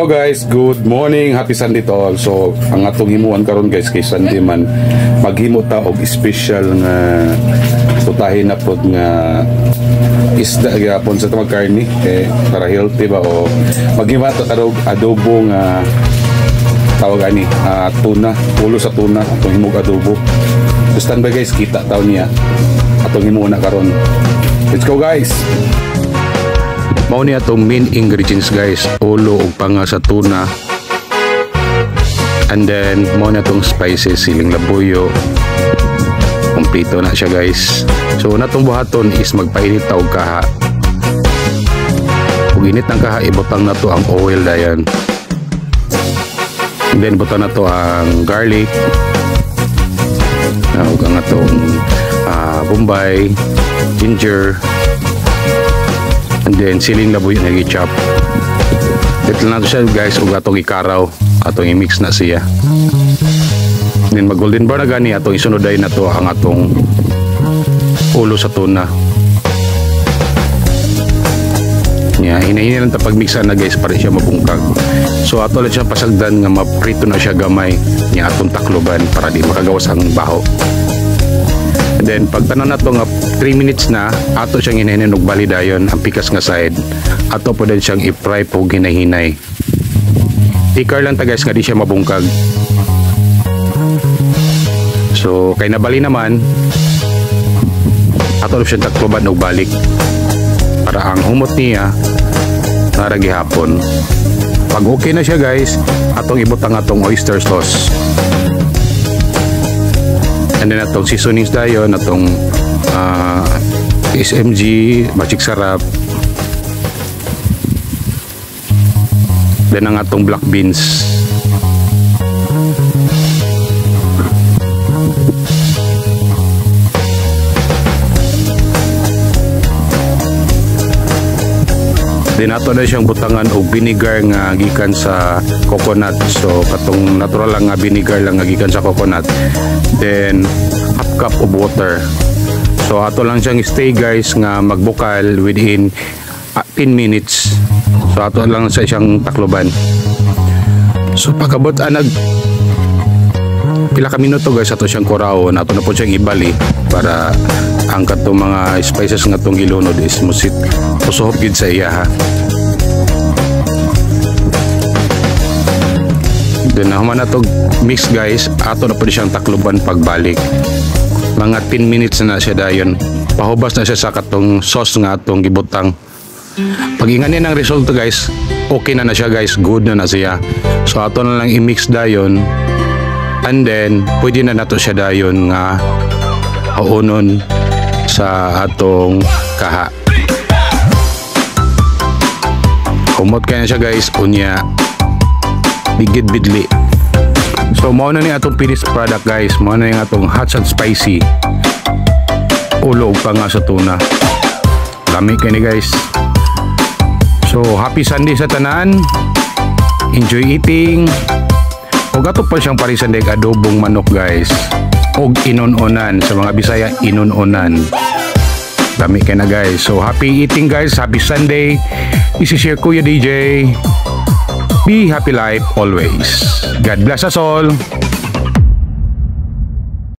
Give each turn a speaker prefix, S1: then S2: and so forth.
S1: Hello guys, good morning, happy Sunday to all. So ang atong himuan karon guys kay Sunday man maghimo ta og special nga putahin na pod nga isda gyapon sa tamang karni para healthy ba o maghimo ta karog adobo nga tawag ani tuna, ulo sa tuna atong himog adobo. So stand by guys, kita taw niya atong himuon na karon. Let's go guys. Mao ni atong main ingredients guys, ulo ug panga sa tuna, and then mao na atong spices, siling labuyo, kumpleto na siya guys. So natong buhaton is magpainit ta og kaha, ug init ng kaha ibutang na to ang oil dayon, and then butang na to ang garlic ug ang atong bombay, ginger, and then siling labuyo na i-chop. Dito na to siya guys, ug atong ikaraw, atong i-mix na siya. Then mag golden brown na gani, atong isunoday na to ang atong ulo sa tuna. Hinahinay lang ta pagmiksa na guys para siya mabungkag. So ato lang siya pasagdan nga maprito na siya gamay niya atong takloban para di makagawas ang baho. And then pag tanan na to nga 3 minutes na, ato siyang hinahinay og bali dayon ang pikas nga side. Ato po din siyang i-fry po hinahinay. Tikar lang ta guys nga di siya mabungkag. So kay nabali naman, ato siyang takloban og balik para ang humot niya nara gihapon. Pag okay na siya guys, atong ibutang atong oyster sauce. And then atong seasonings dayon, atong SMG, magic sarap, then ang atong black beans. Then ato na siyang butangan og vinegar nga gikan sa coconut. So katong natural lang nga vinegar lang nga gikan sa coconut. Then half cup of water. So ato lang siyang stay guys nga magbukal within 10 minutes. So ato lang sa siyang takloban. So pagabot nag pila ka minuto guys, ato siyang kurawon, ato na po siyang ibali para ang katong mga spices nga tong gilunod is musit usuhop gid sa iya ha. Then nahuman na to mix guys, ato na po siyang takloban pagbalik. Mga 10 minutes na siya dayon, pahubas na siya sa katong sauce nga atong gibutang. Pag inganin ang resulta guys, okay na siya guys, good na siya. So ato na lang i-mix dayon, and then pwede na nato siya dayon nga haunon sa atong kaha. Humot kaya siya guys, unya bigid bidli. So mao na ni atong finished product guys, mao na yung atong hot and spicy ulo ug panga sa tuna. Lami kay ni guys. So happy Sunday sa tanan, enjoy eating. Og ato pa siyang parisan dek adobong manok guys, og inunonan sa mga Bisaya, inunonan. Dami kay na guys. So happy eating guys, happy Sunday. This is your Kuya DJ. Be happy life always. God bless us all.